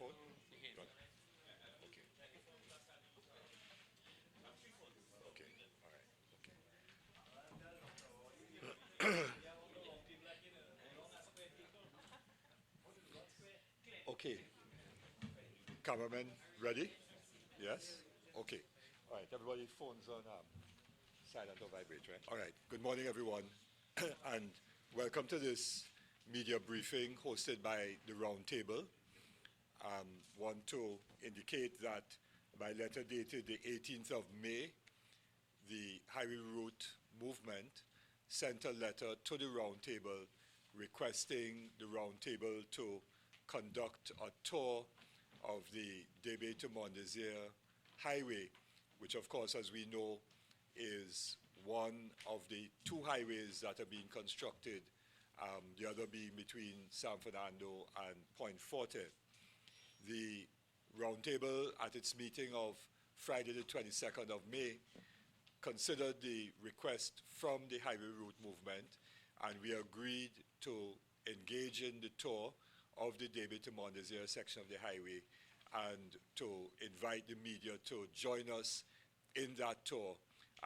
microphone? Got it. Okay. Okay. All right. Okay. Okay. Cameraman, ready? Yes? Okay. All right. Everybody, phones on silent or vibrate, right? All right. Good morning, everyone, and welcome to this media briefing hosted by the RoundTable. Want to indicate that by letter dated the 18th of May, the Highway Route Movement sent a letter to the Roundtable requesting the Roundtable to conduct a tour of the Debe to Mondesir highway, which of course, as we know, is one of the two highways that are being constructed, the other being between San Fernando and Point Forte. The Roundtable, at its meeting of Friday the 22nd of May, considered the request from the Highway Route Movement, and we agreed to engage in the tour of the Debe to Mondesir section of the highway and to invite the media to join us in that tour.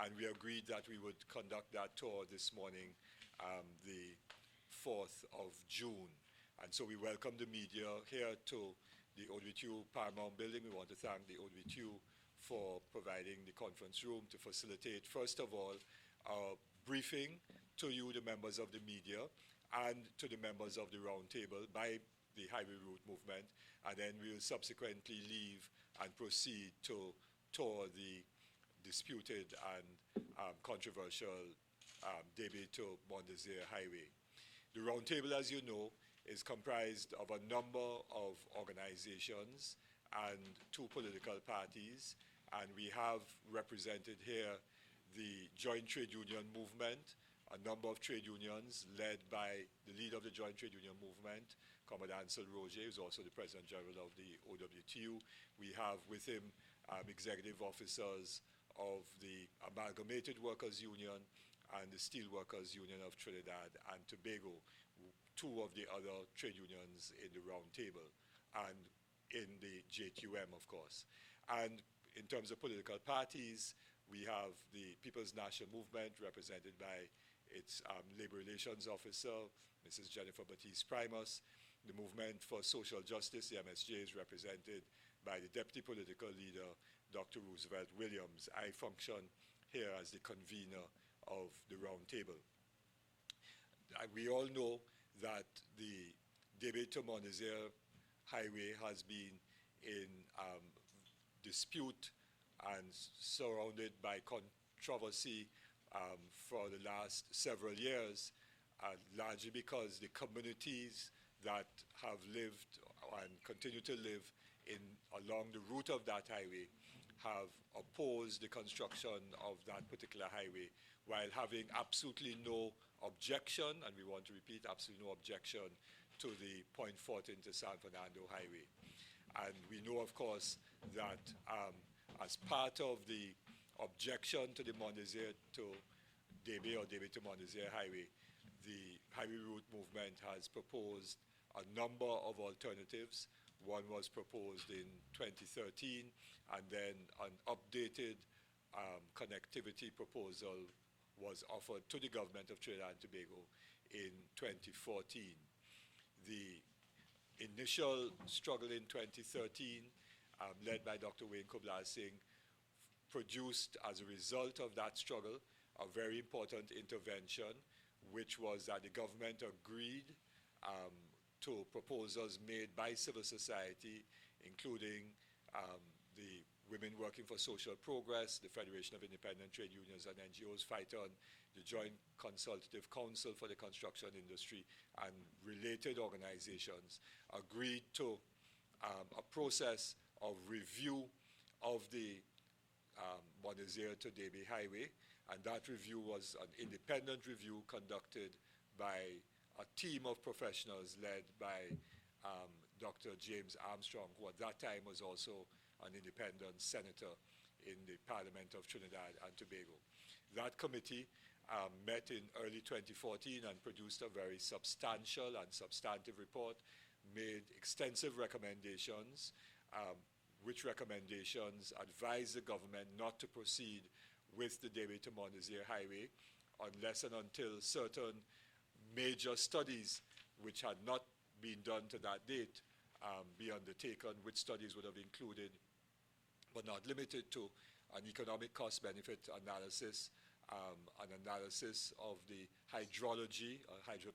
And we agreed that we would conduct that tour this morning, the 4th of June. And so we welcome the media here to the OWTU Paramount Building. We want to thank the OWTU for providing the conference room to facilitate, first of all, a briefing to you, the members of the media, and to the members of the Roundtable by the Highway Route Movement, and then we will subsequently leave and proceed to tour the disputed and controversial Debe to Mondesir highway. The Roundtable, as you know, is comprised of a number of organizations and two political parties, and we have represented here the Joint Trade Union Movement, a number of trade unions led by the leader of the Joint Trade Union Movement, Comrade Ansel Roger, who's also the President General of the OWTU. We have with him executive officers of the Amalgamated Workers Union and the Steel Workers Union of Trinidad and Tobago, two of the other trade unions in the Roundtable, and in the JQM, of course. And in terms of political parties, we have the People's National Movement, represented by its Labor Relations Officer, Mrs. Jennifer Batiste Primus. The Movement for Social Justice, the MSJ, is represented by the Deputy Political Leader, Dr. Roosevelt Williams. I function here as the convener of the Roundtable. We all know that the Debe to Mondesir highway has been in dispute and surrounded by controversy for the last several years, largely because the communities that have lived and continue to live along the route of that highway have opposed the construction of that particular highway while having absolutely no objection, and we want to repeat, absolutely no objection to the Point Fortin to San Fernando highway. And we know, of course, that as part of the objection to the Mondesir to Debe or Debe to Mondesir highway, the Highway Route Movement has proposed a number of alternatives. One was proposed in 2013, and then an updated connectivity proposal was offered to the government of Trinidad and Tobago in 2014. The initial struggle in 2013, led by Dr. Wayne Kubla Singh, produced as a result of that struggle a very important intervention, which was that the government agreed to proposals made by civil society, including the Women Working for Social Progress, the Federation of Independent Trade Unions and NGOs, Phyton, the Joint Consultative Council for the Construction Industry, and related organizations, agreed to a process of review of the Mondesir to Debe highway, and that review was an independent review conducted by a team of professionals led by Dr. James Armstrong, who at that time was also an independent senator in the Parliament of Trinidad and Tobago. That committee met in early 2014 and produced a very substantial and substantive report, made extensive recommendations, which recommendations advise the government not to proceed with the Debe to Mondesir highway unless and until certain major studies which had not been done to that date be undertaken, which studies would have included, but not limited to, an economic cost-benefit analysis, an analysis of the hydrology,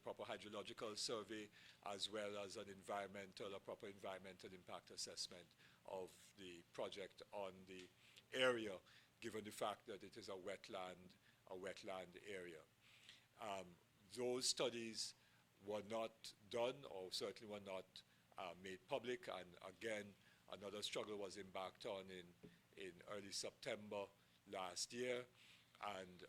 proper hydrological survey, as well as a proper environmental impact assessment of the project on the area, given the fact that it is a wetland area. Those studies were not done, or certainly were not made public, and again, another struggle was embarked on in early September last year, and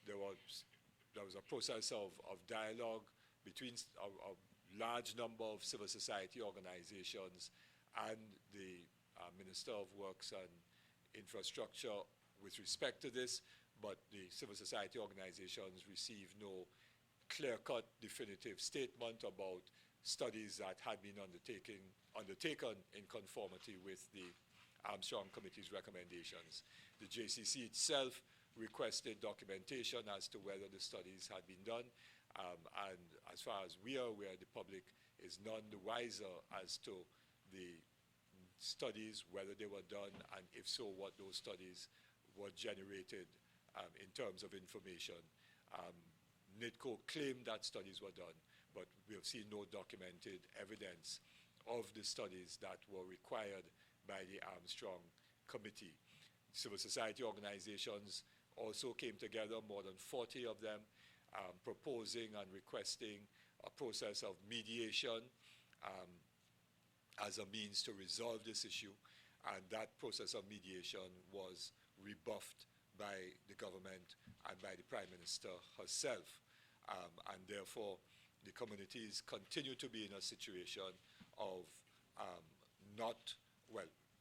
there was a process of dialogue between a large number of civil society organizations and the Minister of Works and Infrastructure with respect to this, but the civil society organizations received no clear-cut definitive statement about studies that had been undertaken in conformity with the Armstrong Committee's recommendations. The JCC itself requested documentation as to whether the studies had been done, and as far as we are aware, the public is none the wiser as to the studies, whether they were done, and if so, what those studies were generated in terms of information. NIDCO claimed that studies were done, but we have seen no documented evidence of the studies that were required by the Armstrong Committee. Civil society organizations also came together, more than 40 of them, proposing and requesting a process of mediation as a means to resolve this issue, and that process of mediation was rebuffed by the government and by the Prime Minister herself, and therefore the communities continue to be in a situation of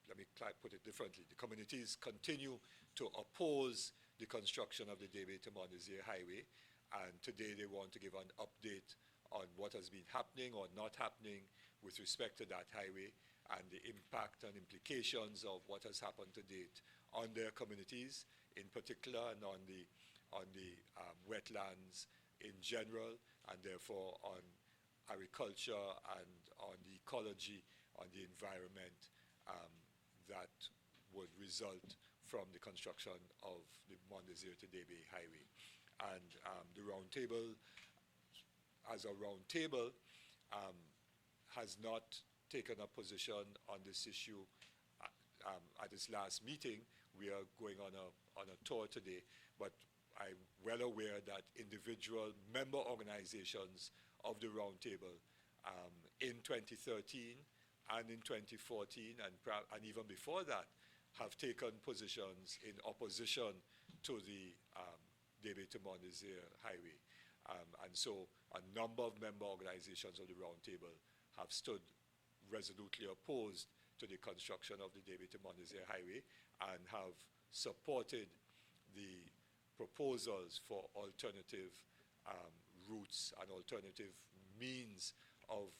let me put it differently. The communities continue to oppose the construction of the Debe to Mondesir highway, and today they want to give an update on what has been happening or not happening with respect to that highway and the impact and implications of what has happened to date on their communities in particular, and on the wetlands in general, and therefore on agriculture and on the ecology, on the environment that would result from the construction of the Mondesir to Debe highway. And the RoundTable, as a RoundTable, has not taken a position on this issue at its last meeting. We are going on a tour today, but I'm well aware that individual member organizations of the RoundTable in 2013 and in 2014 and even before that have taken positions in opposition to the Debe to Mondesir highway. And so a number of member organizations of the RoundTable have stood resolutely opposed to the construction of the Debe to Mondesir highway and have supported the proposals for alternative routes and alternative means of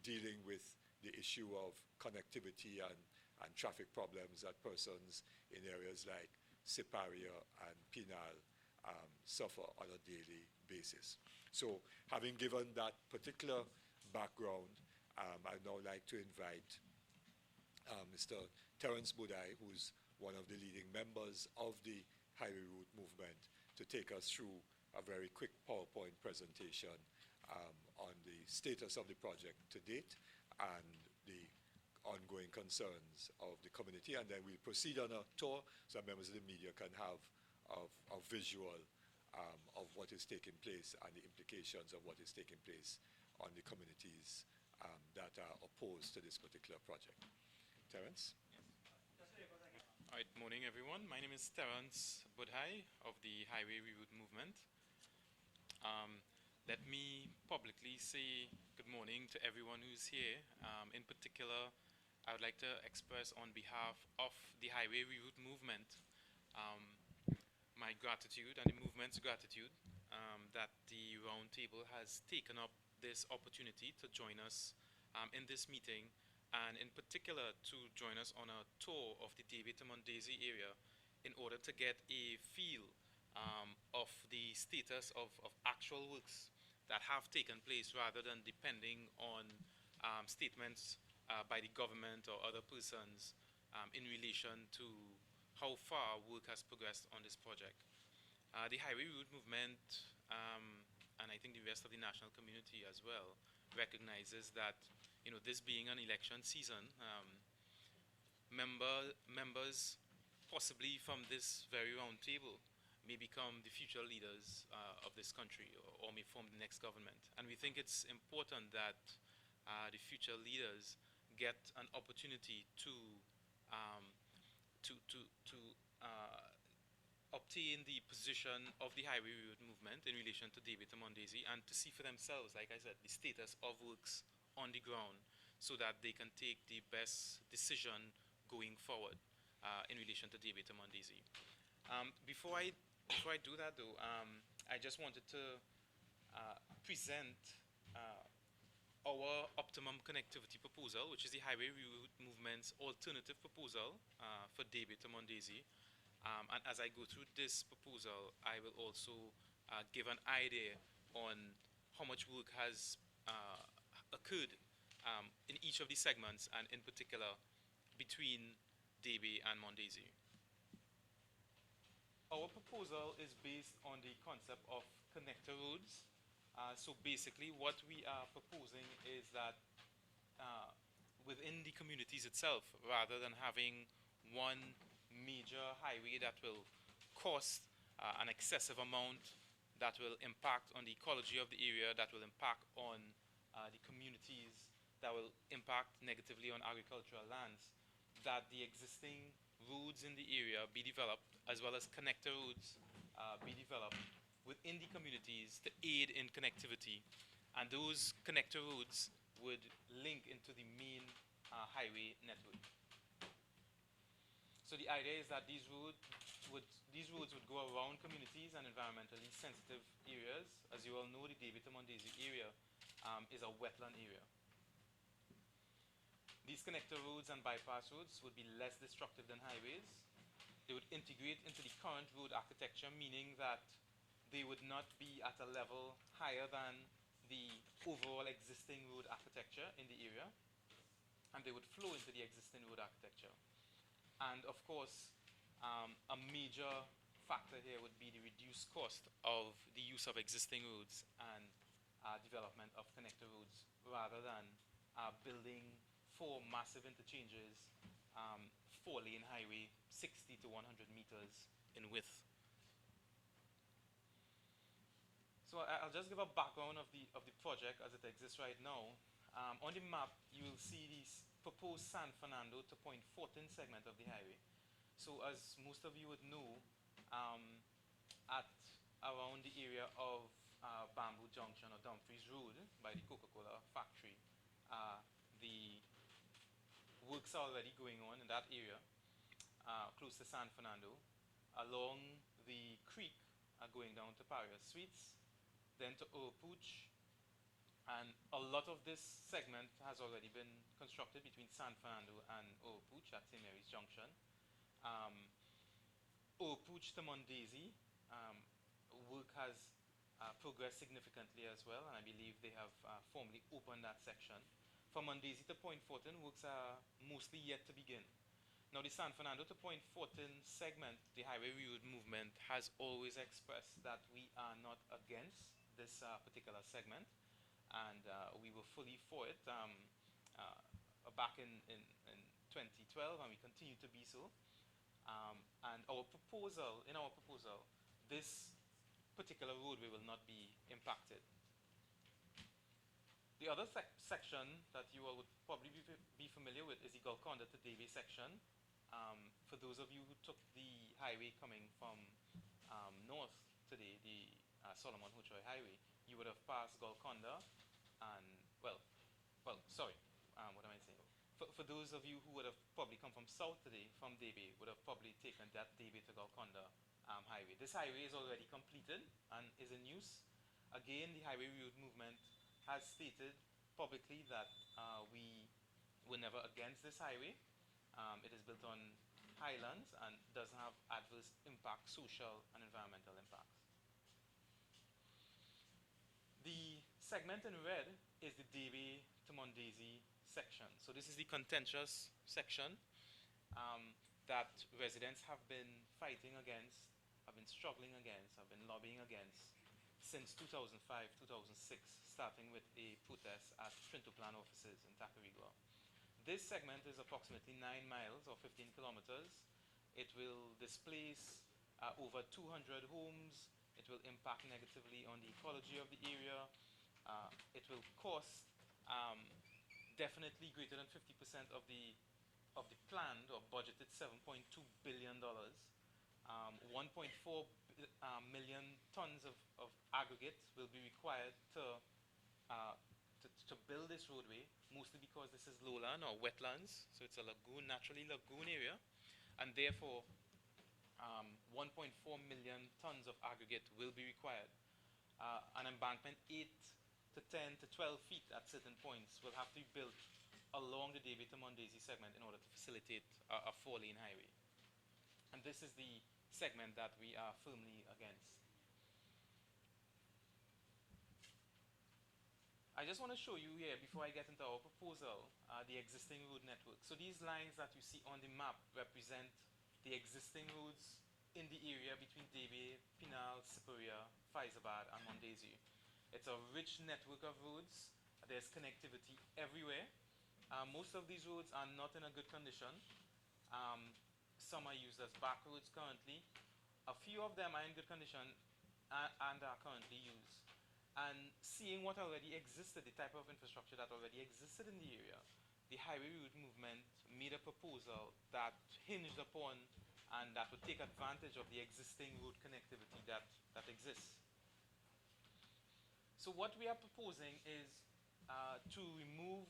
dealing with the issue of connectivity and traffic problems that persons in areas like Siparia and Penal suffer on a daily basis. So having given that particular background, I'd now like to invite Mr. Terence Budai, who's one of the leading members of the Highway Route Movement, to take us through a very quick PowerPoint presentation on the status of the project to date and the ongoing concerns of the community, and then we'll proceed on a tour so members of the media can have a visual of what is taking place and the implications of what is taking place on the communities that are opposed to this particular project. Terence? All right, morning everyone. My name is Terence Budhai of the Highway Route Movement. Let me publicly say good morning to everyone who's here. In particular, I would like to express on behalf of the Highway Route Movement my gratitude and the movement's gratitude that the RoundTable has taken up this opportunity to join us in this meeting, and in particular to join us on a tour of the Debe to Mondesir area in order to get a feel of the status of actual works that have taken place rather than depending on statements by the government or other persons in relation to how far work has progressed on this project. The highway route movement, and I think the rest of the national community as well, recognizes that, this being an election season, members possibly from this very round table may become the future leaders of this country, or may form the next government. And we think it's important that the future leaders get an opportunity to obtain the position of the highway route movement in relation to Debe to Mondesir, and to see for themselves, like I said, the status of works on the ground, so that they can take the best decision going forward in relation to Debe to Mondesir. Before I do that, though, I just wanted to present our optimum connectivity proposal, which is the highway route movement's alternative proposal for Debe to Mondesir. And as I go through this proposal, I will also give an idea on how much work has occurred in each of the segments, and in particular between Debe and Mondesir. Our proposal is based on the concept of connector roads. So basically what we are proposing is that within the communities itself, rather than having one major highway that will cost an excessive amount, that will impact on the ecology of the area, that will impact on the communities, that will impact negatively on agricultural lands, that the existing roads in the area be developed, as well as connector roads be developed within the communities to aid in connectivity. And those connector roads would link into the main highway network. So the idea is that these roads would go around communities and environmentally sensitive areas. As you all know, the Debe to Mondesir area is a wetland area. These connector roads and bypass roads would be less destructive than highways. They would integrate into the current road architecture, meaning that they would not be at a level higher than the overall existing road architecture in the area, and they would flow into the existing road architecture. And of course, a major factor here would be the reduced cost of the use of existing roads and development of connector roads, rather than building 4 massive interchanges, 4-lane highway, 60 to 100 meters in width. So I'll just give a background of the project as it exists right now. On the map, you will see this proposed San Fernando to Point 14 segment of the highway. So as most of you would know, at around the area of Bamboo Junction or Dumfries Road by the Coca-Cola factory, the works are already going on in that area, close to San Fernando, along the creek going down to Paria Suites, then to OWTU, and a lot of this segment has already been constructed between San Fernando and OWTU at St. Mary's Junction. OWTU to Mondesir, work has progressed significantly as well, and I believe they have formally opened that section. From Mondesir to Point 14, works are mostly yet to begin. Now, the San Fernando to Point 14 segment, the highway route movement has always expressed that we are not against this particular segment, and we were fully for it back in 2012, and we continue to be so. And in our proposal, this particular roadway will not be impacted. The other section that you all would probably be familiar with is the Golconda to Debe section. For those of you who took the highway coming from north today, the Solomon Hochoy Highway, you would have passed Golconda and, what am I saying? For those of you who would have probably come from south today, from Debe, would have probably taken that Debe to Golconda highway. This highway is already completed and is in use. Again, the highway route movement has stated publicly that we were never against this highway. It is built on highlands and doesn't have adverse impact, social and environmental impacts. The segment in red is the Debe to Mondesir section. So this is the contentious section that residents have been fighting against, have been struggling against, have been lobbying against since 2005, 2006, starting with a protest at Trinidad Plan offices in Tacarigua. This segment is approximately 9 miles or 15 kilometers. It will displace over 200 homes. It will impact negatively on the ecology of the area. It will cost definitely greater than 50% of the planned or budgeted $7.2 billion. 1.4 million tons of aggregate will be required to build this roadway, mostly because this is lowland or wetlands, so it's a lagoon, naturally lagoon area, and therefore 1.4 million tons of aggregate will be required. An embankment 8 to 10 to 12 feet at certain points will have to be built along the Debe to Mondesir segment in order to facilitate a 4-lane highway. And this is the segment that we are firmly against. I just want to show you here, before I get into our proposal, the existing road network. So these lines that you see on the map represent the existing roads in the area between Debe, Penal, Siparia, Fyzabad, and Mondesir. It's a rich network of roads. There's connectivity everywhere. Most of these roads are not in a good condition. Some are used as back roads currently. A few of them are in good condition and are currently used. And seeing what already existed, the type of infrastructure that already existed in the area, the highway route movement made a proposal that hinged upon and that would take advantage of the existing road connectivity that exists. So what we are proposing is to remove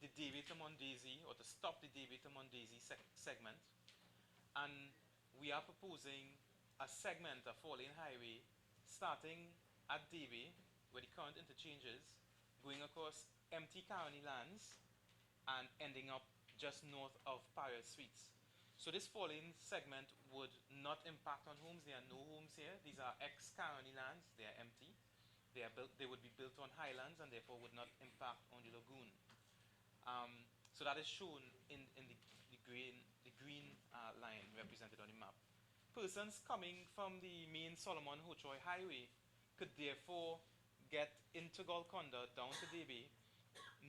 the Debe to Mondesir, or to stop the Debe to Mondesir segment, and we are proposing a segment, a 4-lane highway, starting at Debe, where the current interchange is, going across empty county lands and ending up just north of Paris Streets. So this 4-lane segment would not impact on homes. There are no homes here. These are ex-county lands. They are empty. They would be built on highlands and therefore would not impact on the lagoon. So that is shown in the green line represented on the map. Persons coming from the main Solomon Hochoy Highway could therefore get into Golconda down to Debe,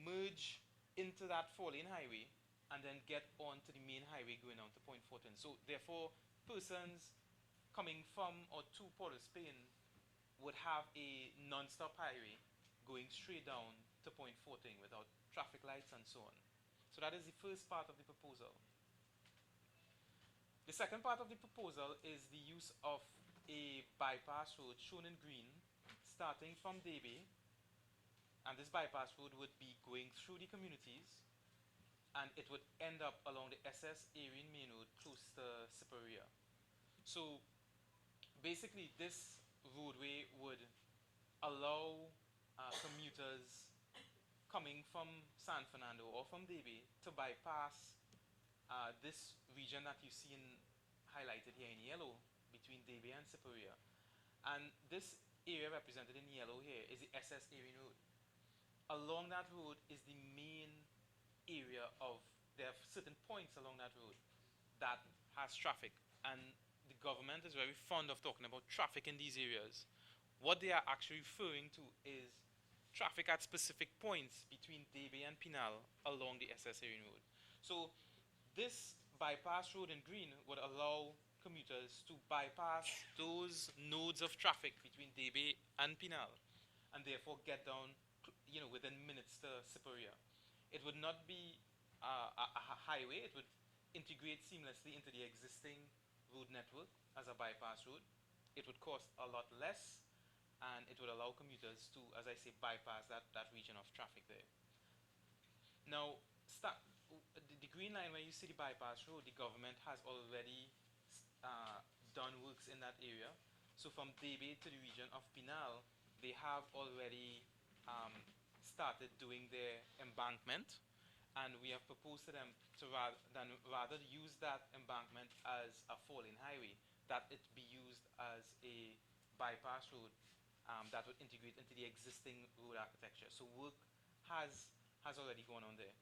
merge into that 4-lane highway, and then get onto the main highway going down to Point Fortin. So therefore, persons coming from or to Port of Spain would have a non-stop highway going straight down to Point Fortin without traffic lights and so on. So that is the first part of the proposal. The second part of the proposal is the use of a bypass road shown in green, starting from Debe, and this bypass road would be going through the communities, and it would end up along the SS Erin Main Road close to Siparia. So basically this roadway would allow commuters coming from San Fernando or from Debe to bypass this region that you see highlighted here in yellow between Debe and Siparia. And this area represented in yellow here is the SS Erin Road. Along that road is the main area there are certain points along that road that has traffic, and the government is very fond of talking about traffic in these areas. What they are actually referring to is traffic at specific points between Debe and Penal along the SS Erin Road. So this bypass road in green would allow commuters to bypass those nodes of traffic between Debe and Penal, and therefore get down, within minutes to Siparia. It would not be a highway. It would integrate seamlessly into the existing road network as a bypass road. It would cost a lot less, and it would allow commuters to, as I say, bypass that region of traffic there. Now, the green line where you see the bypass road, the government has already done works in that area. So from Debe to the region of Penal, they have already started doing their embankment, and we have proposed to them to rather use that embankment as a four-lane highway, that it be used as a bypass road that would integrate into the existing road architecture. So work has already gone on there.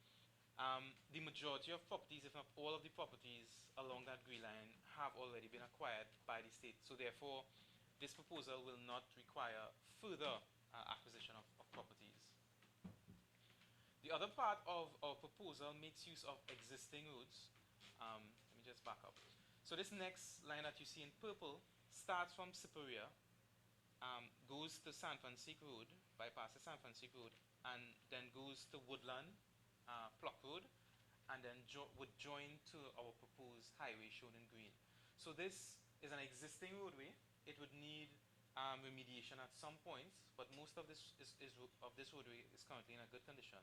The majority of properties, if not all of the properties along that green line, have already been acquired by the state. So therefore, this proposal will not require further acquisition of properties. The other part of our proposal makes use of existing roads. Let me just back up. So this next line that you see in purple starts from Siparia, goes to San Francisco Road, bypasses San Francisco Road, and then goes to Woodland, Pluck Road, and then would join to our proposed highway shown in green. So this is an existing roadway. It would need remediation at some points, but most of this roadway is currently in a good condition.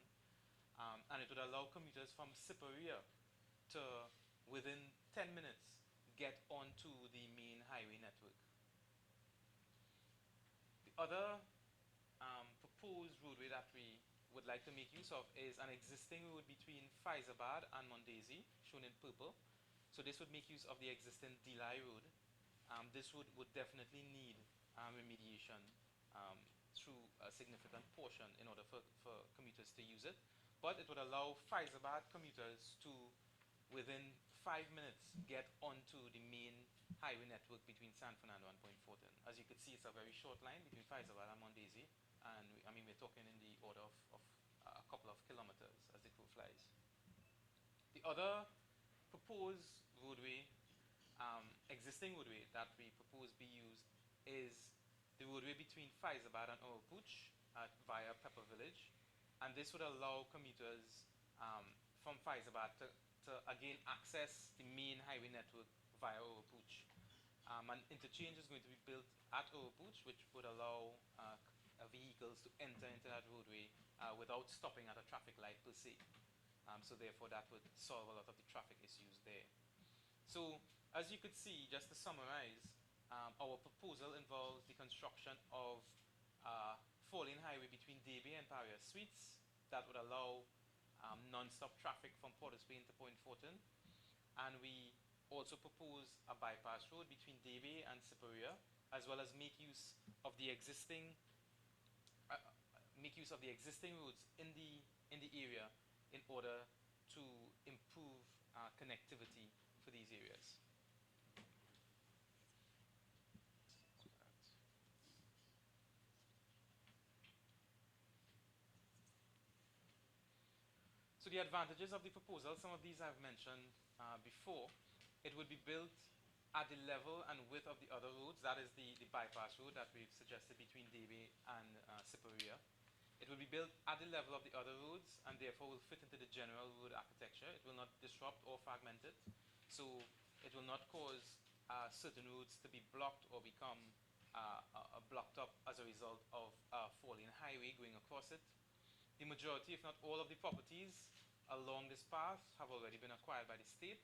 And it would allow commuters from Siparia to, within 10 minutes, get onto the main highway network. The other proposed roadway that we would like to make use of is an existing road between Fyzabad and Mon Desir, shown in purple. So this would make use of the existing Delay road. This road would definitely need remediation through a significant portion in order for commuters to use it. But it would allow Fyzabad commuters to, within 5 minutes, get onto the main highway network between San Fernando and Point Fortin. As you can see, it's a very short line between Fyzabad and Mondesir, and we're talking in the order of a couple of kilometers as the crow flies. The other proposed roadway, existing roadway that we propose be used is the roadway between Fyzabad and OWTU via Pepper Village. And this would allow commuters from Fyzabad to again access the main highway network via OWTU. An interchange is going to be built at OWTU, which would allow vehicles to enter into that roadway without stopping at a traffic light per se. So therefore, that would solve a lot of the traffic issues there. So as you could see, just to summarize, our proposal involves the construction of four-lane highway between Debe and Paria Suites that would allow non-stop traffic from Porter's Bay into Point Fortin. And we also propose a bypass road between Debe and Siparia, as well as make use of the existing roads in the area in order to improve connectivity for these areas. So the advantages of the proposal, some of these I've mentioned before. It would be built at the level and width of the other roads. That is the bypass road that we've suggested between Debe and Siparia. It will be built at the level of the other roads and therefore will fit into the general road architecture. It will not disrupt or fragment it. So it will not cause certain roads to be blocked or become blocked up as a result of a four-lane highway going across it. The majority, if not all of the properties along this path have already been acquired by the state,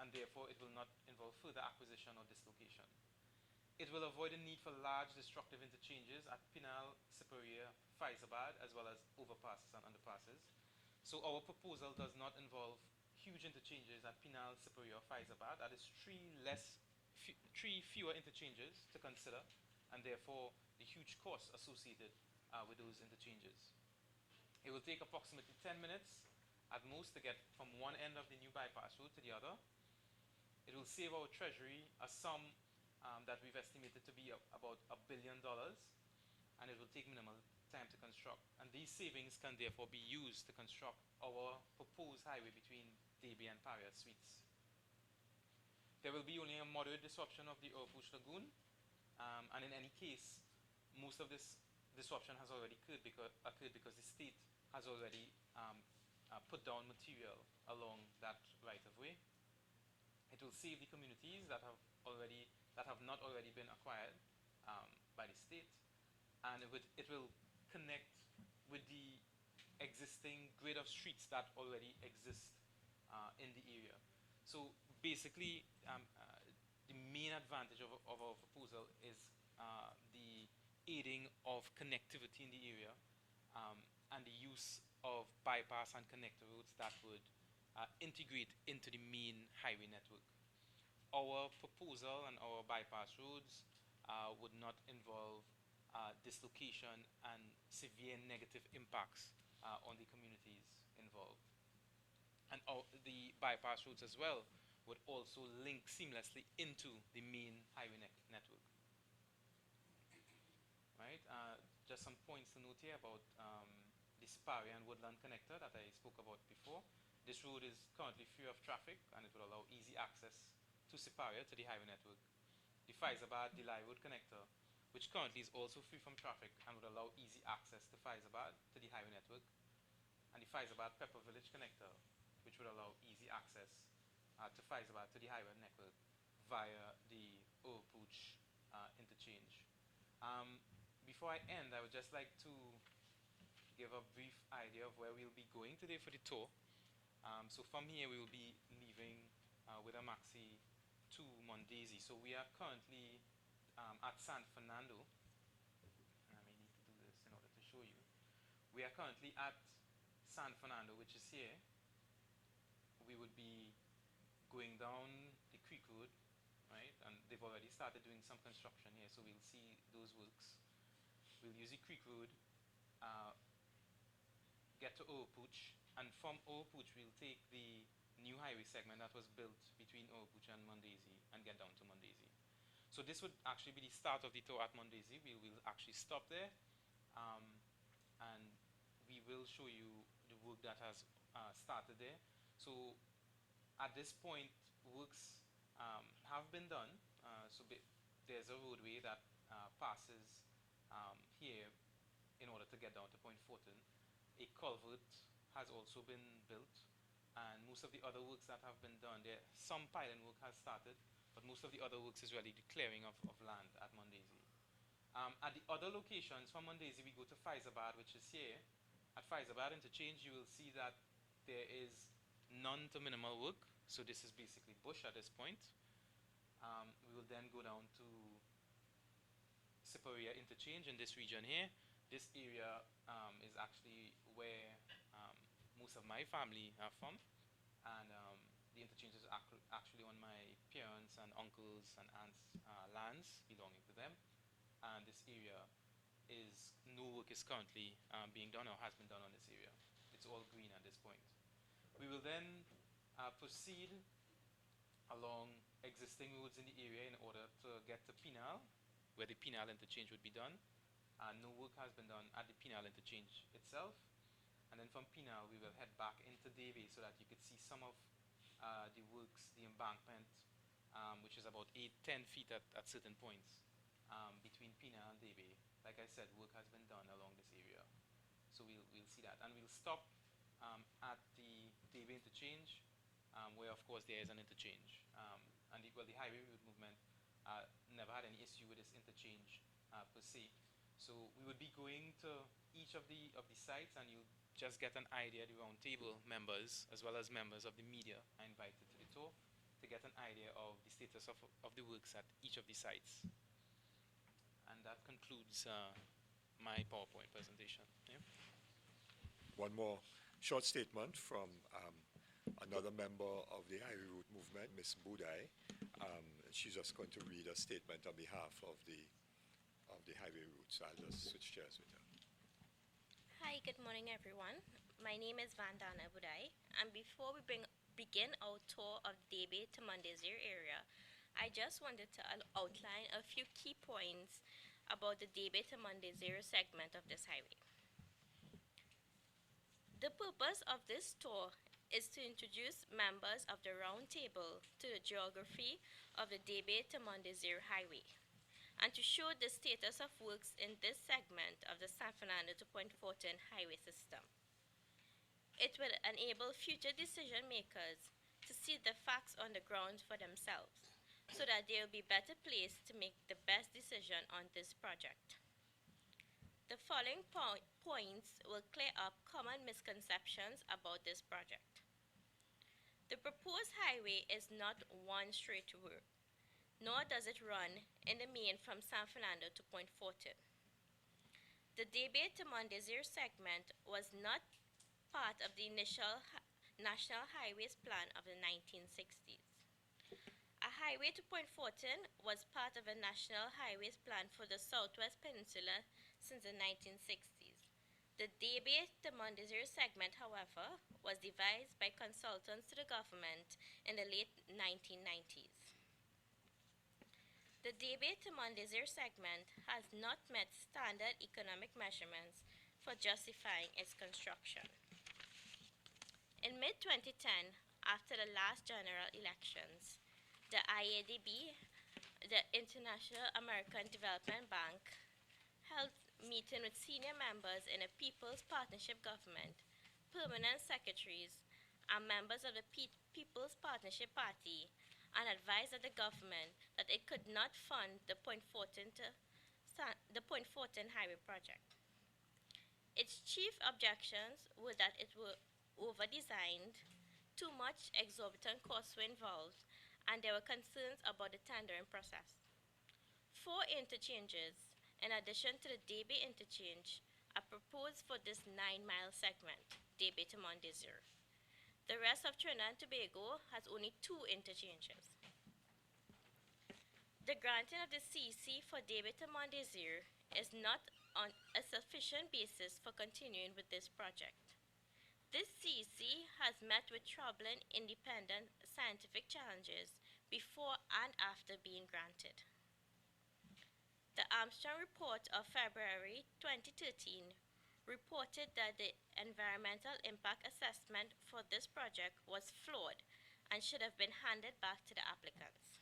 and therefore it will not involve further acquisition or dislocation. It will avoid the need for large destructive interchanges at Penal, Siparia, Fyzabad, as well as overpasses and underpasses. So our proposal does not involve huge interchanges at Penal, Siparia, or Fyzabad. That is three fewer interchanges to consider, and therefore the huge costs associated with those interchanges. It will take approximately 10 minutes at most to get from one end of the new bypass road to the other. It will save our treasury a sum that we've estimated to be about $1 billion, and it will take minimal time to construct. And these savings can therefore be used to construct our proposed highway between Debe and Paria Suites. There will be only a moderate disruption of the OWTU Lagoon, and in any case, most of this disruption has already occurred because the state has already put down material along that right-of-way. It will save the communities that have not already been acquired by the state, and it will connect with the existing grid of streets that already exist in the area. So basically, the main advantage of our proposal is the aiding of connectivity in the area, and the use of bypass and connector roads that would integrate into the main highway network. Our proposal and our bypass roads would not involve dislocation and severe negative impacts on the communities involved. And the bypass routes as well would also link seamlessly into the main highway network. Right? Just some points to note here about the Siparia and Woodland connector that I spoke about before. This road is currently free of traffic and it will allow easy access to Siparia to the highway network. The Fyzabad Delhi Road connector, which currently is also free from traffic and would allow easy access to Fyzabad to the highway network. And the Fyzabad Pepper Village connector, which would allow easy access to Fyzabad to the highway network via the OWTU interchange. Before I end, I would just like to give a brief idea of where we'll be going today for the tour. So from here we will be leaving with a maxi to Mondesir. So we are currently at San Fernando. I may need to do this in order to show you. We are currently at San Fernando, which is here. We would be going down the creek road, right? And they've already started doing some construction here, so we'll see those works. We'll use the creek road, get to OWTU, and from OWTU we'll take the new highway segment that was built between OWTU and Mondesir and get down to Mondesir. So this would actually be the start of the tour at Mondesir. We will actually stop there, and we will show you the work that has started there. So at this point, works have been done. There's a roadway that passes here in order to get down to Point Fortin. A culvert has also been built, and most of the other works that have been done, some piling work has started, but most of the other works is really the clearing of land at Mondesir. At the other locations from Mondesir, we go to Fyzabad, which is here. At Fyzabad interchange, you will see that there is none to minimal work, so this is basically bush at this point. We will then go down to Siparia interchange in this region here. This area is actually where most of my family are from, and the interchange is actually on my parents' and uncles' and aunts' lands belonging to them. And this area is, no work is currently being done or has been done on this area. It's all green at this point. We will then proceed along existing roads in the area in order to get to Penal, where the Penal interchange would be done. No work has been done at the Penal interchange itself. And then from Penal, we will head back into Debe so that you could see some of the works, the embankment, which is about 8-10 feet at certain points between Penal and Debe. Like I said, work has been done along this area. So we'll see that. And we'll stop at the Debe interchange, where of course there is an interchange. And the highway route movement never had any issue with this interchange per se. So we would be going to each of the sites, and you just get an idea. The RoundTable members, as well as members of the media, are invited to the tour to get an idea of the status of the works at each of the sites. And that concludes my PowerPoint presentation. Yeah. One more short statement from another member of the highway route movement, Ms. Budai. She's just going to read a statement on behalf of the highway routes. I'll just switch chairs with her. Hi, good morning everyone. My name is Vandana Budai, and before we begin our tour of Debe to Mondesir area, I just wanted to outline a few key points about the Debe to Mondesir segment of this highway. The purpose of this tour is to introduce members of the RoundTable to the geography of the Debe to Mondesir highway, and to show the status of works in this segment of the San Fernando to Point Fortin highway system. It will enable future decision makers to see the facts on the ground for themselves, so that they will be better placed to make the best decision on this project. The following points will clear up common misconceptions about this project. The proposed highway is not one straight road, nor does it run in the main from San Fernando to Point Fortin. The Debe to Mondesir segment was not part of the initial National Highways Plan of the 1960s. A highway to Point Fortin was part of a National Highways Plan for the Southwest Peninsula since the 1960s. The Debe to Mondesir segment, however, was devised by consultants to the government in the late 1990s. The Debe to Mondesir segment has not met standard economic measurements for justifying its construction. In mid-2010, after the last general elections, the IADB, the International American Development Bank, held meeting with senior members in a People's Partnership government, permanent secretaries, and members of the People's Partnership Party, and advised the government that it could not fund the Point Fortin Highway project. Its chief objections were that it was over-designed, too much exorbitant costs were involved, and there were concerns about the tendering process. 4 interchanges, in addition to the Debe interchange, are proposed for this 9-mile segment, Debe to Mondesir. The rest of Trinidad and Tobago has only 2 interchanges. The granting of the CC for Debe to Mondesir is not on a sufficient basis for continuing with this project. This CC has met with troubling independent scientific challenges before and after being granted. The Armstrong report of February 2013 reported that the environmental impact assessment for this project was flawed and should have been handed back to the applicants.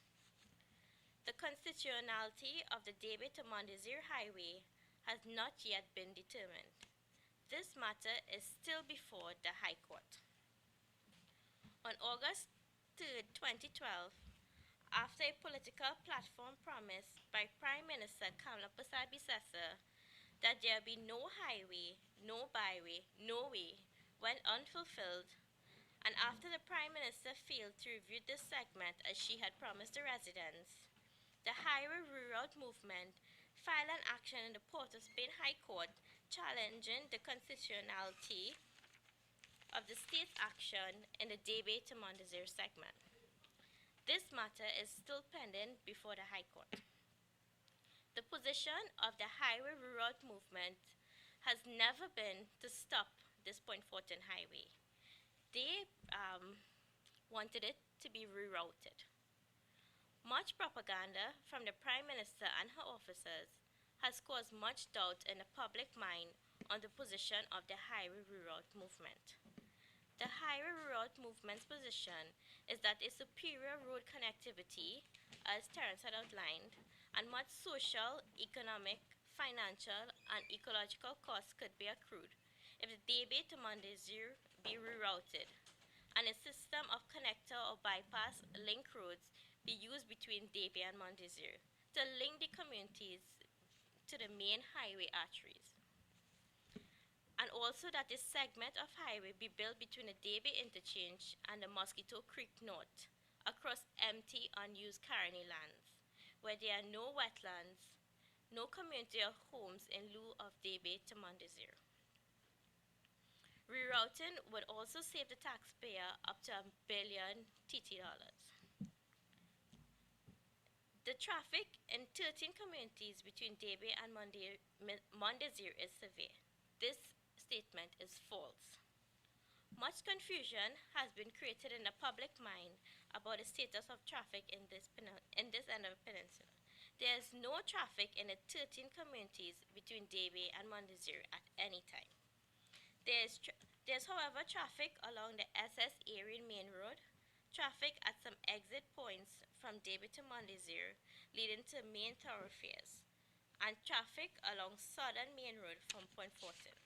The constitutionality of the Debe to Mondesir Highway has not yet been determined. This matter is still before the High Court. On August 3, 2012, after a political platform promised by Prime Minister Kamla Persad-Bissessar that there be no highway, no byway, no way, went unfulfilled, and after the Prime Minister failed to review this segment as she had promised the residents, the Highway Reroute movement filed an action in the Port of Spain High Court challenging the constitutionality of the state's action in the Debe to Mondesir segment. This matter is still pending before the High Court. The position of the Highway Reroute movement has never been to stop this Point Fortin highway. They wanted it to be rerouted. Much propaganda from the Prime Minister and her officers has caused much doubt in the public mind on the position of the Highway Reroute movement. The Highway Reroute movement's position is that a superior road connectivity, as Terence had outlined, and much social, economic, financial, and ecological costs could be accrued if the Debe to Mondesir be rerouted, and a system of connector or bypass link roads be used between Debe and Mondesir to link the communities to the main highway arteries. And also that a segment of highway be built between the Debe interchange and the Mosquito Creek North across empty, unused carony lands, where there are no wetlands, no community or homes in lieu of Debe to Mondesir. Rerouting would also save the taxpayer up to $1 billion TT dollars. The traffic in 13 communities between Debe and Mondesir is severe. This statement is false. Much confusion has been created in the public mind about the status of traffic in this end of the peninsula. There is no traffic in the 13 communities between Debe and Mondesir at any time. There's however traffic along the SS Erin Main Road, traffic at some exit points from Debe to Mondesir leading to main thoroughfares, and traffic along Southern Main Road from Point Fortin.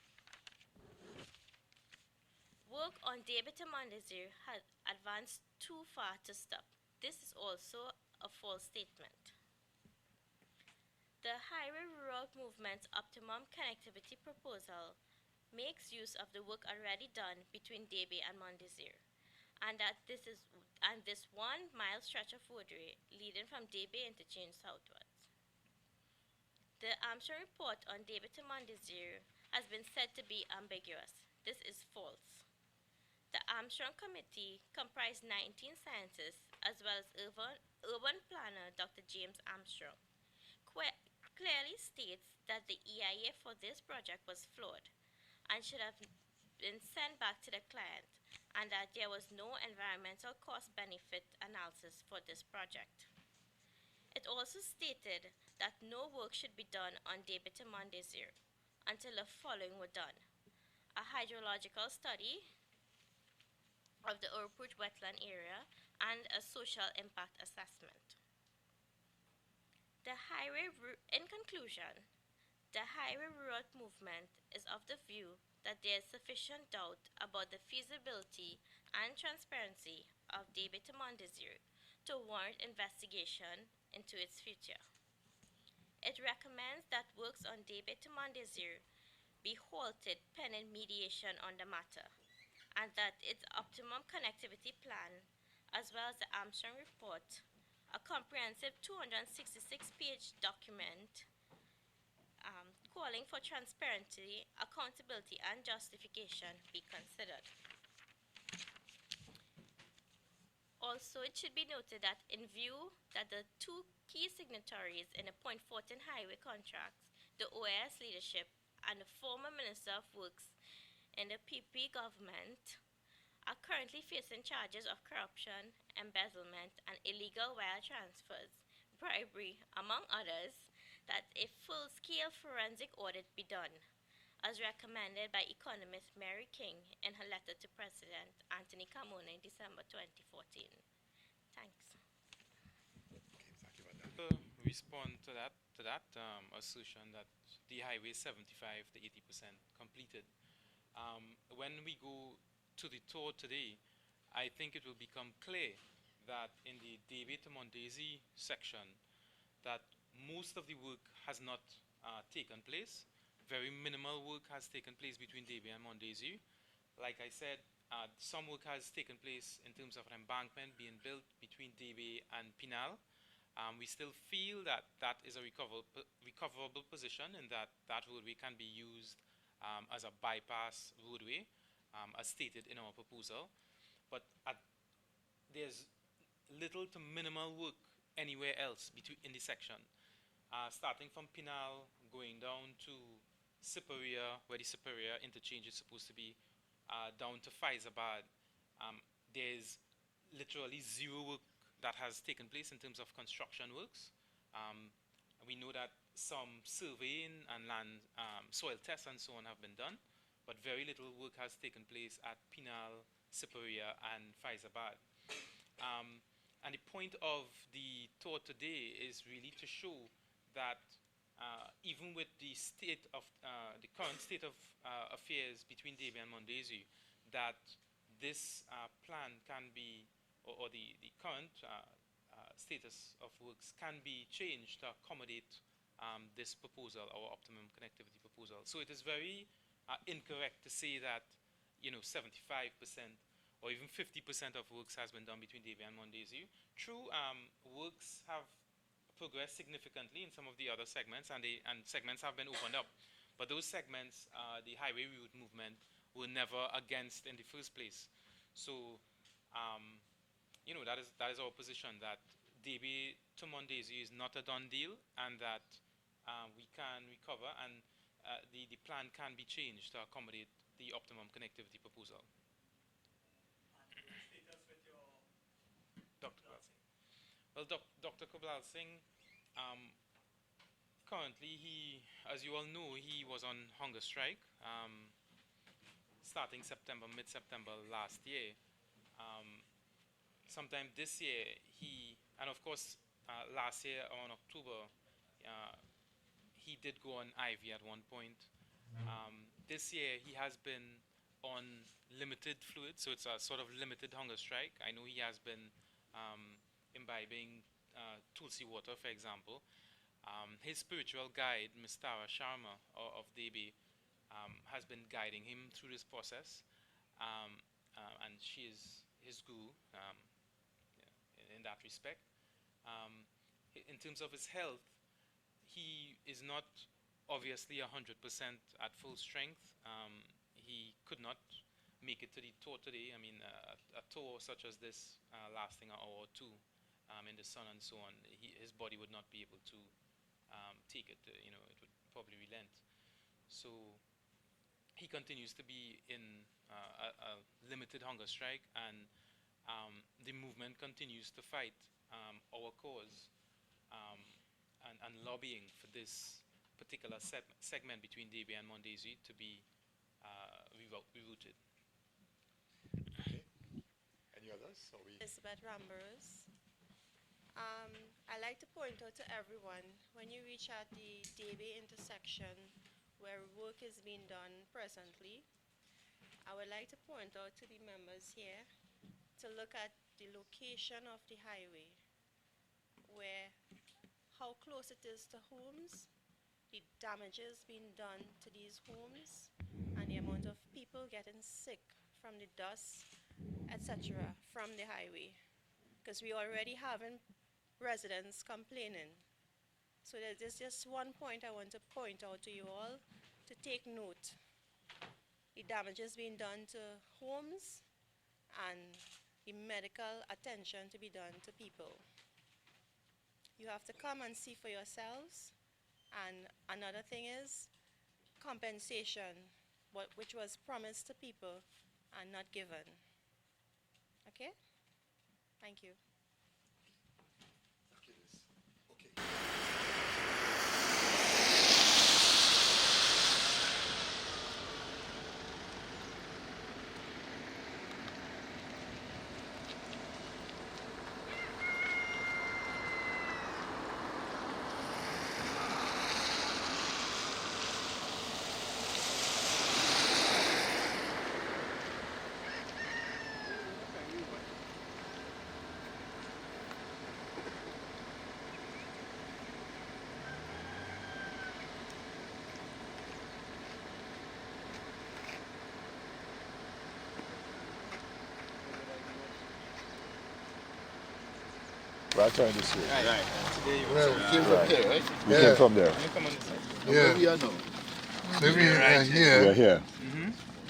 Work on Debe to Mondesir has advanced too far to stop. This is also a false statement. The Highway Reroute movement's optimum connectivity proposal makes use of the work already done between Debe and Mondesir, and this 1-mile stretch of roadway leading from Debe interchange southwards. The Armstrong report on Debe to Mondesir has been said to be ambiguous. This is false. The Armstrong Committee comprised 19 scientists as well as urban planner Dr. James Armstrong. Clearly states that the EIA for this project was flawed and should have been sent back to the client, and that there was no environmental cost benefit analysis for this project. It also stated that no work should be done on Debe to Mondesir until the following were done: a hydrological study of the Urput wetland area and a social impact assessment. In conclusion, the highway route movement is of the view that there is sufficient doubt about the feasibility and transparency of Debe to Mondesir to warrant investigation into its future. It recommends that works on Debe to Mondesir be halted pending mediation on the matter, and that its optimum connectivity plan, as well as the Armstrong report, a comprehensive 266-page document calling for transparency, accountability, and justification be considered. Also, it should be noted that in view that the two key signatories in the Point Fortin highway contracts, the OAS leadership and the former Minister of Works in the PP government, are currently facing charges of corruption, embezzlement, and illegal wire transfers, bribery, among others, that a full-scale forensic audit be done, as recommended by economist Mary King in her letter to President Anthony Carmona in December 2014. Thanks. Okay, thank you, Madam. To respond to that assertion that the highway is 75 to 80% completed, when we go to the tour today, I think it will become clear that in the Debe to Mondesir section, that most of the work has not taken place. Very minimal work has taken place between Debe and Mondesir. Like I said, some work has taken place in terms of an embankment being built between Debe and Penal. We still feel that that is a recoverable position, and that roadway can be used as a bypass roadway, as stated in our proposal. But there's little to minimal work anywhere else in the section. Starting from Penal, going down to Siparia, where the Siparia interchange is supposed to be, down to Fyzabad, there's literally zero work that has taken place in terms of construction works. We know that some surveying and land soil tests and so on have been done, but very little work has taken place at Penal, Siparia, and Fyzabad. And the point of the tour today is really to show that even with the current state of affairs between Debe and Mondesir, that this plan can be, or the current status of works can be changed to accommodate this proposal, our optimum connectivity proposal. So it is very incorrect to say that 75% or even 50% of works has been done between Debe and Mondesir. True, works have progressed significantly in some of the other segments, and segments have been opened up. But those segments, the highway route movement, were never against in the first place. So, that is our position, that Debe to Mondesir is not a done deal, and that we can recover, and the plan can be changed to accommodate the optimum connectivity proposal. Well, Dr. Kubal Singh, currently as you all know, he was on hunger strike starting mid-September last year. Sometime this year, and of course last year on October, he did go on IV at one point. This year he has been on limited fluid, so it's a sort of limited hunger strike. I know he has been imbibing tulsi water, for example. His spiritual guide, Ms. Tara Sharma of Debe, has been guiding him through this process, and she is his guru in that respect. In terms of his health, he is not obviously 100% at full strength. He could not make it to the tour today. I mean, a tour such as this, lasting an hour or two in the sun and so on, his body would not be able to take it. It would probably relent. So he continues to be in a limited hunger strike, and the movement continues to fight our cause and lobbying for this particular segment between Debe and Mondesir to be rerouted. Okay. Any others? Or we Elizabeth Rambers. I like to point out to everyone, when you reach at the Debe intersection where work is being done presently, I would like to point out to the members here to look at the location of the highway, where how close it is to homes, the damages being done to these homes, and the amount of people getting sick from the dust, etc., from the highway. Because we already having residents complaining. So there's just one point I want to point out to you all to take note. The damages being done to homes and the medical attention to be done to people. You have to come and see for yourselves. And another thing is compensation, which was promised to people and not given. Okay? Thank you. okay, Liz. Okay. Right turn this way. Right. Well, we came from here, right? We came from there. You come on this side. Where we are now? So we are We here. are here.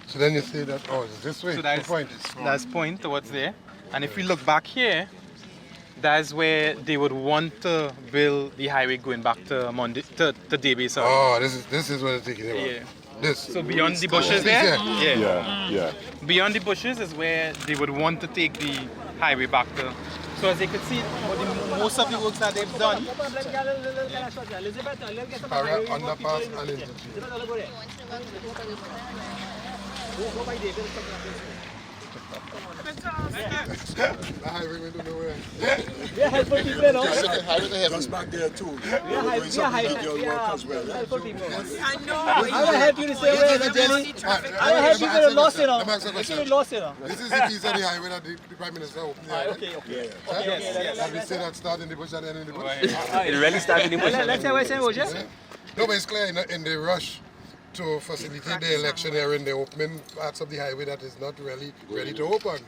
So then you say that, oh, it's this way. So The point. that's point towards there. And if we look back here, that's where they would want to build the highway going back to to Debe, sorry. Oh, this is what I'm thinking about. Yeah. This. So beyond the bushes This there, here? Yeah. beyond the bushes is where they would want to take the highway back to. So as you can see, most of the works that they've done, Siparia, underpass and interchange. The highway went nowhere. Highway ahead. Just back there too. I will help you the same way, Jenny. I will help you with the loss, you know. Let me ask you a This is question. the loss, you know. This is the piece of the highway that the Prime Minister opened here. Okay. And we say that start in the bush and end in the bush. It really started in the Let's say what I say, Roger. No, but it's clear in the rush to facilitate the election here in the opening parts of the highway that is not really ready to open.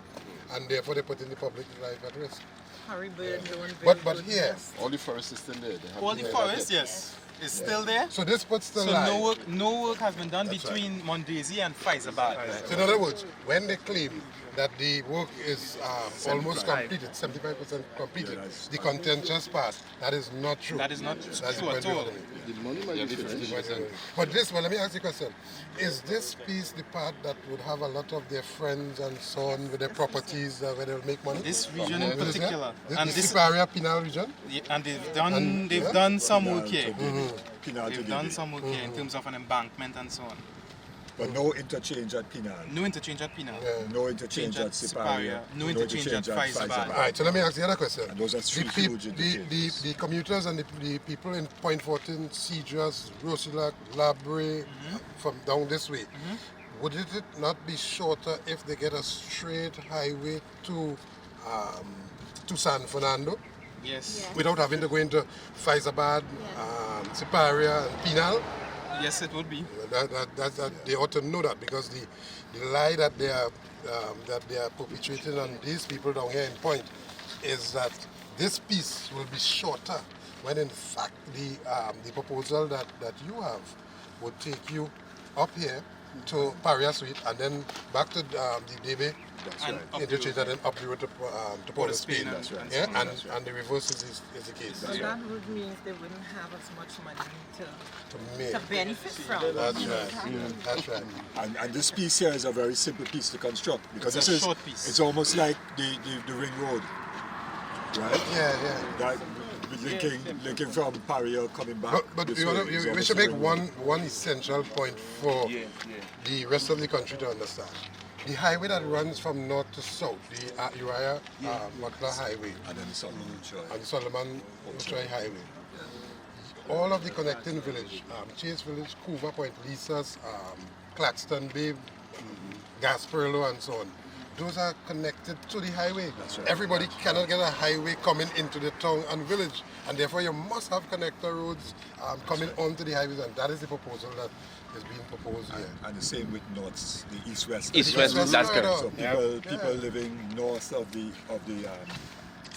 And therefore they put in the public life at risk. But here, All the forest is still there. They have all the to forest, yes, is still there. so this puts the So line. no work has been done between Mondesir and Fyzabad. So in other words, when they claim that the work is almost completed, 75% completed, the contentious part, that is not true. That is not That's true the at point we all. want to make. The money might be finished. But this one, let me ask you a question. Is this piece the part that would have a lot of their friends and so on with their properties where they'll make money? This region in Is it here? particular, This, and the this, Siparia Penal region? and they've yeah? done some work here. Penal to They've done Debe. some work here in terms of an embankment and so on. But no interchange at Penal. No interchange at Penal. No interchange at Siparia. No interchange at Fyzabad. All right, so let me ask the other question. And those are three huge interchanges. The commuters and the people in Point 14, Cedras, Rosilac, Labre, from down this way, would it not be shorter if they get a straight highway to San Fernando Yes. without having to go into Fyzabad, Siparia, and Penal? Yes, it would be. That they ought to know that, because the lie that they are perpetrating on these people down here in Point is that this piece will be shorter when in fact the proposal that you have would take you up here to Paria Suite and then back to the Debe interchange and then up the road to Port of Spain. That's right. Yeah, and, That's right. and the reverse is the case. So that would mean they wouldn't have as much money make. to benefit from. That's right. That's right. And this piece here is a very simple piece to construct because It's this a short piece. it's almost like the ring road, right? Yeah. That linking from Paria coming back. But this you way wanna, is we almost should a make ring road. one essential point for the rest of the country to understand. The highway that runs from north to south, the Uriah Butler Highway And then Solomon and Solomon Uchai Highway, all of the connecting village, Chase Village, Couva Point, Lisa's, Claxton Bay, Gasperlo and so on, those are connected to the highway. right. Everybody cannot get a highway coming into the town and village, and therefore you must have connector roads coming onto the highways, and that is the proposal that is being proposed here. And the same with north, the east-west. East-west, that's correct. So people living north of the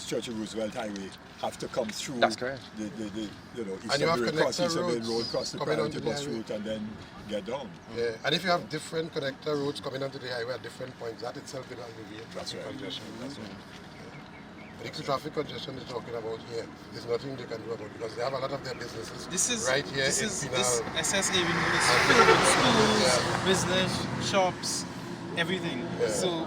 Churchill Roosevelt Highway have to come through That's correct. the And you have Eastern Bay, cross connector Eastern Bay roads Road, cross the coming priority onto the bus highway. route, and then get down. Yeah, and if you have different connector roads coming onto the highway at different points, that itself will alleviate That's traffic right. congestion. That's right. But the traffic congestion they're talking about here, there's nothing they can do about it because they have a lot of their businesses right here in Penal. This SS Avenue is filled with schools, business, shops, everything. Yeah. So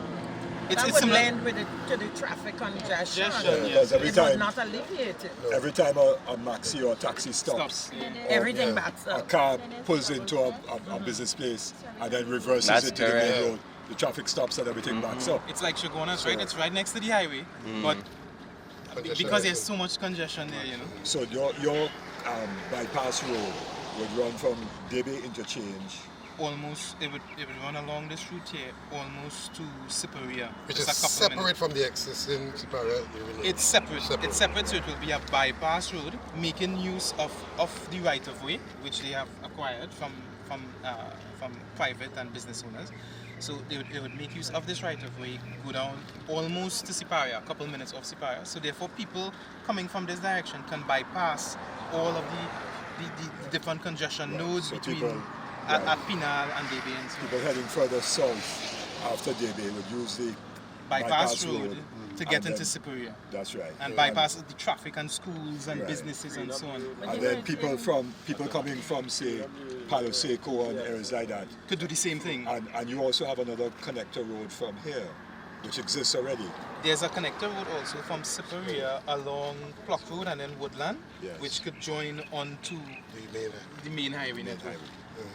it's That would similar. lend with to the traffic congestion. Congestion, Because every It would time, not alleviate it. every time a maxi or a taxi stops, Stops. Yeah. or, Everything backs a up. car pulls into a business place and then reverses That's into the correct. main road, the traffic stops and everything backs up. It's like Shogunas, right? It's right next to the highway, but Congestion because is- there's so much congestion there, you know. So your bypass road would run from Debe Interchange, Almost it would run along this route here, almost to Siparia. which Just is a couple of separate minutes. from the existing Siparia Avenue. It's separate. It's separate, so it will be a bypass road, making use of the right of way, which they have acquired from private and business owners. So they would make use of this right of way, go down almost to Siparia, a couple minutes off Siparia. So therefore, people coming from this direction can bypass all of the different congestion nodes So between people- at Penal and Debe and so people heading further south after Debe would use the bypass road to get and into then- Siparia. That's right. And bypass the traffic and schools and Right. businesses and so on. And then people coming from say Palo Seco and areas like that. Could do the same thing. And you also have another connector road from here, which exists already. There's a connector road also from Siparia along Clock Road and then Woodland, Yes. which could join onto the main highway network.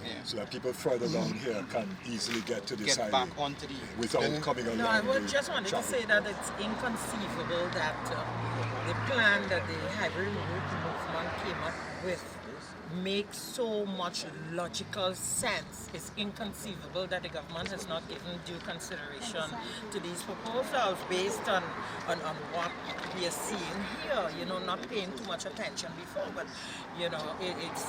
Yeah. So that people further down here can easily get to this Get highway back onto the. without coming along. No, I the just wanted to traffic. say that it's inconceivable that the plan that the hybrid route movement came up with makes so much logical sense. It's inconceivable that the government has not given due consideration to these proposals based on what we are seeing here, not paying too much attention before, but it's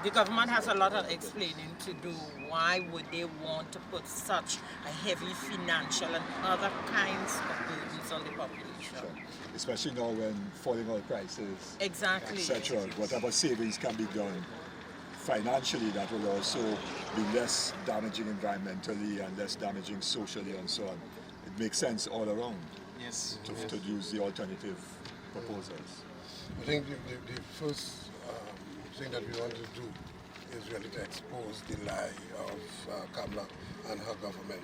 the government has a lot of explaining to do. Why would they want to put such a heavy financial and other kinds of burdens on the population? Especially now when falling oil prices, Exactly. etc. Whatever savings can be done financially, that will also be less damaging environmentally and less damaging socially and so on. It makes sense all around Yes. to use the alternative proposals. I think the first thing that we want to do is really to expose the lie of Kamla and her government,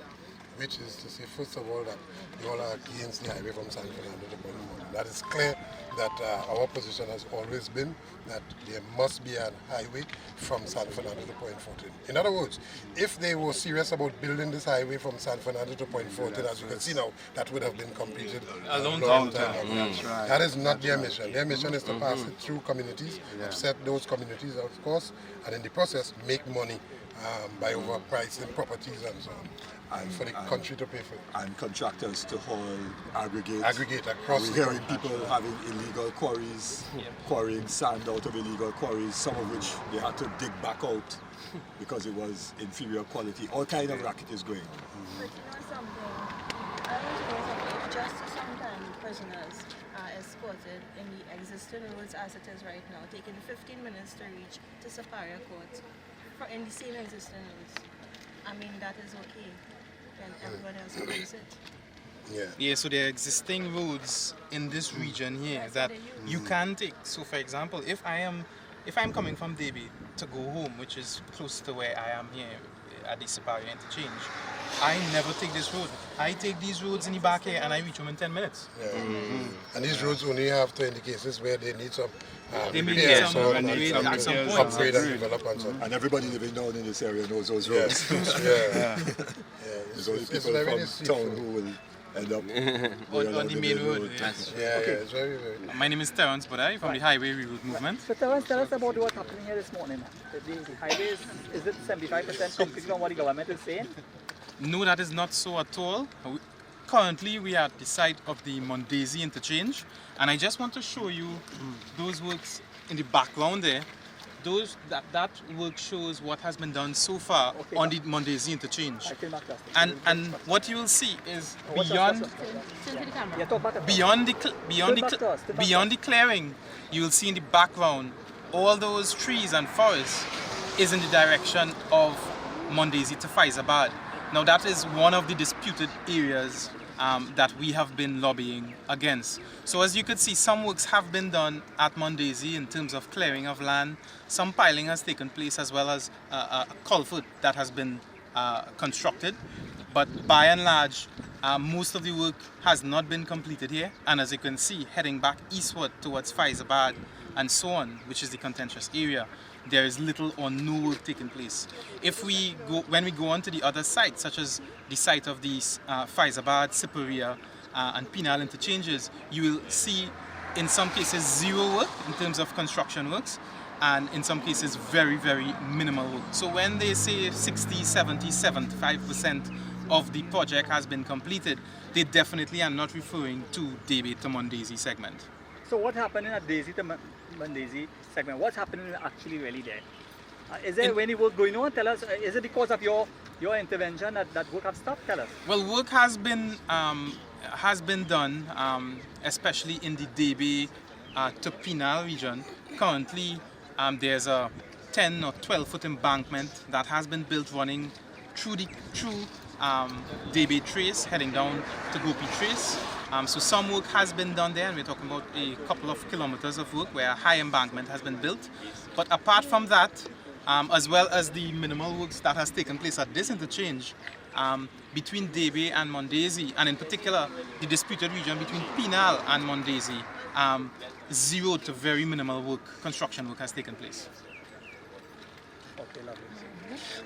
which is to say, first of all, that they all are against the highway from San Fernando to Point 14. That is clear that our position has always been that there must be a highway from San Fernando to Point 14. In other words, if they were serious about building this highway from San Fernando to Point 14, as you can see now, that would have been completed A long time ago. That is not their mission. Their mission is to pass it through communities, upset those communities, of course, and in the process, make money by overpricing properties and so on. And for the country to pay for it. And contractors to haul, aggregate. Aggregate across We're the hearing country. people having illegal quarries, quarrying sand out of illegal quarries, some of which they had to dig back out because it was inferior quality. All kind of racket is going on. But you know something? I want to know something. If justice sometimes prisoners are escorted in the existing roads as it is right now, taking 15 minutes to reach to Siparia Court in the same existing roads. I mean, that is okay when everyone else will use it. Yeah. Yeah, so there are existing roads in this region here That's that what they you can take. So for example, if I'm coming from Debe to go home, which is close to where I am here at the Siparia interchange, I never take this road. I take these roads in the back here and I reach home in 10 minutes. Yeah. And these roads only have to indications where they need some They may repairs need some or upgrade at some point. upgrade and develop and so on. And everybody living down in this area knows those Yeah. roads. Yeah. There's only It's people very from deceitful. town who will end up On the main road. Yes. Yeah, it's very, very. My name is Terence Bodai from the Highway Reroute Movement. So tell us about what's happening here this morning. The highway is it 75% completed on what the government is saying? No, that is not so at all. Currently, we are at the site of the Mondesir interchange, and I just want to show you those works in the background there. That work shows what has been done so far on the Mondesir interchange. I can mark that. And what you will see is What's beyond Yeah, talk back. beyond the clearing, you will see in the background all those trees and forests is in the direction of Mondesir to Fyzabad. Now that is one of the disputed areas that we have been lobbying against. So as you could see, some works have been done at Mondesir in terms of clearing of land. Some piling has taken place as well as a culvert that has been constructed. But by and large, most of the work has not been completed here. And as you can see, heading back eastward towards Fyzabad and so on, which is the contentious area, there is little or no work taking place. When we go on to the other sites, such as the site of the Fyzabad, Siparia, and Penal interchanges, you will see in some cases zero work in terms of construction works, and in some cases very, very minimal work. So when they say 60, 70, 75% of the project has been completed, they definitely are not referring to Debe to Mondesir segment. So what happened in a Daisy to Mondesir segment? What's happening actually really there? Is there any work going on? Tell us. Is it because of your intervention that work have stopped? Tell us. Well, work has been done, especially in the Debe to Penal region. Currently, there's a 10 or 12 foot embankment that has been built running through Debe Trace, heading down to Gopi Trace. So some work has been done there, and we're talking about a couple of kilometers of work where a high embankment has been built. But apart from that, as well as the minimal works that has taken place at this interchange, between Debe and Mondesir, and in particular the disputed region between Penal and Mondesir, zero to very minimal work, construction work has taken place. Okay, lovely.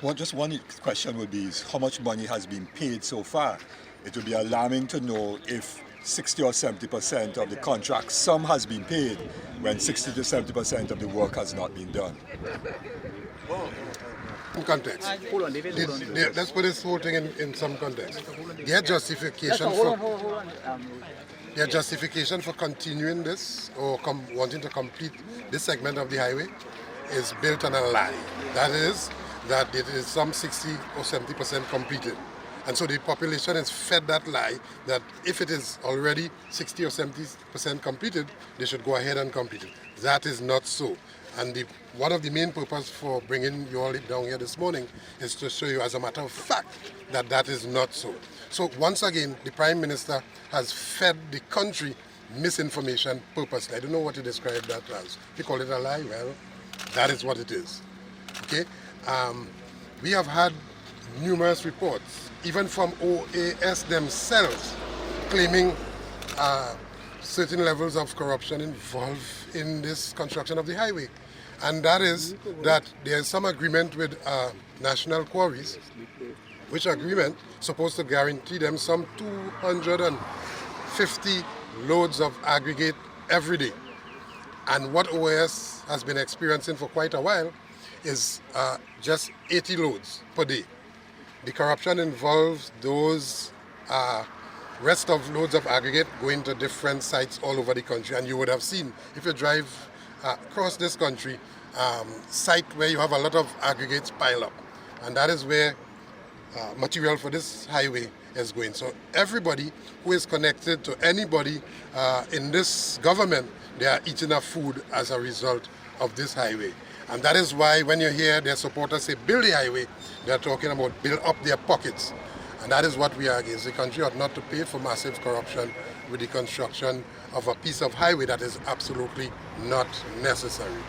Well, just one question would be is how much money has been paid so far? It would be alarming to know if 60 or 70% of the contract sum has been paid when 60 to 70% of the work has not been done. In context. Hold on, David. Hold on. Let's put this whole thing in some context. Their justification Hold for on. their justification for continuing this or wanting to complete this segment of the highway is built on a lie. That is that it is some 60 or 70% completed. And so the population is fed that lie that if it is already 60 or 70% completed, they should go ahead and complete it. That is not so. And one of the main purposes for bringing you all down here this morning is to show you as a matter of fact that that is not so. So once again, the Prime Minister has fed the country misinformation purposely. I don't know what to describe that as. You call it a lie? Well, that is what it is. Okay? We have had numerous reports, even from OAS themselves, claiming certain levels of corruption involved in this construction of the highway. And that is that there is some agreement with National Quarries, which agreement supposed to guarantee them some 250 loads of aggregate every day. And what OAS has been experiencing for quite a while is just 80 loads per day. The corruption involves those rest of loads of aggregate going to different sites all over the country. And you would have seen, if you drive across this country, site where you have a lot of aggregates pile up. And that is where material for this highway is going. So everybody who is connected to anybody in this government, they are eating up food as a result of this highway. And that is why when you hear their supporters say build the highway, they are talking about build up their pockets. And that is what we are against. The country ought not to pay for massive corruption with the construction of a piece of highway that is absolutely not necessary.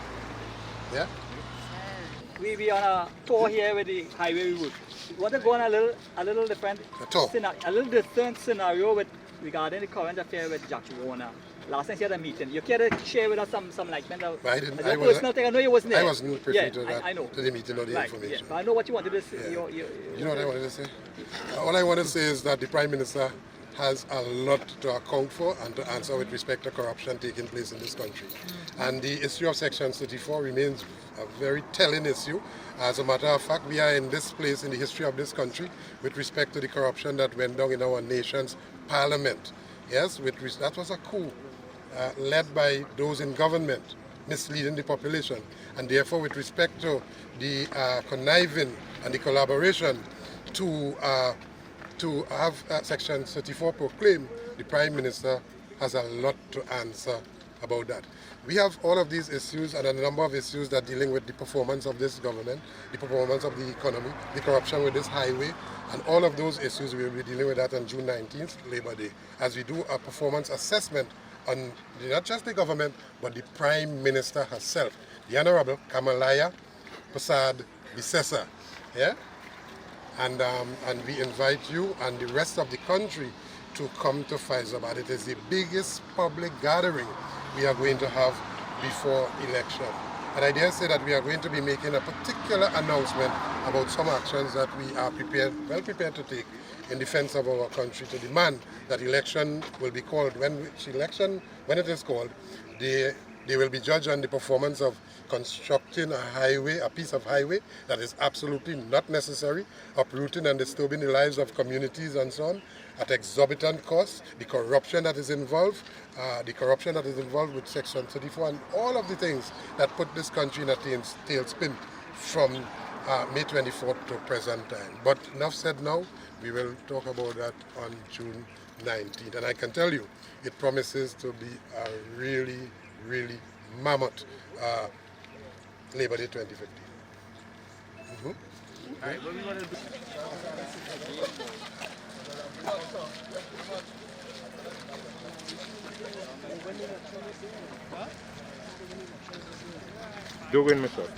Yeah? We on a tour here with the highway route. We want to go on a little different scenario with regarding the current affair with Jack Warner. Last time you had a meeting. You care to share with us some like personal thing? I know you wasn't there. I wasn't privy to that, I know. to the meeting or the information. Yeah. But I know what you wanted to say. Yeah. You know what I wanted to say? All I want to say is that the Prime Minister has a lot to account for and to answer with respect to corruption taking place in this country. And the issue of Section 34 remains a very telling issue. As a matter of fact, we are in this place in the history of this country with respect to the corruption that went down in our nation's parliament. Yes, that was a coup led by those in government, misleading the population. And therefore, with respect to the conniving and the collaboration to have Section 34 proclaimed, the Prime Minister has a lot to answer about that. We have all of these issues and a number of issues that are dealing with the performance of this government, the performance of the economy, the corruption with this highway, and all of those issues we will be dealing with that on June 19th, Labor Day, as we do a performance assessment on not just the government, but the Prime Minister herself, the Honorable Kamalaya Prasad Bisesa. Yeah? And we invite you and the rest of the country to come to Fyzabad. It is the biggest public gathering we are going to have before election. And I dare say that we are going to be making a particular announcement about some actions that we are well prepared to take in defense of our country to demand that election will be called. When it is called, they will be judged on the performance of constructing a highway, a piece of highway that is absolutely not necessary, uprooting and disturbing the lives of communities and so on, at exorbitant costs, the corruption that is involved with Section 34, and all of the things that put this country in a tailspin from May 24th to present time. But enough said now, we will talk about that on June 19th. And I can tell you, it promises to be a really, really mammoth Labor Day 2015. All right, what we want to do? Doing myself.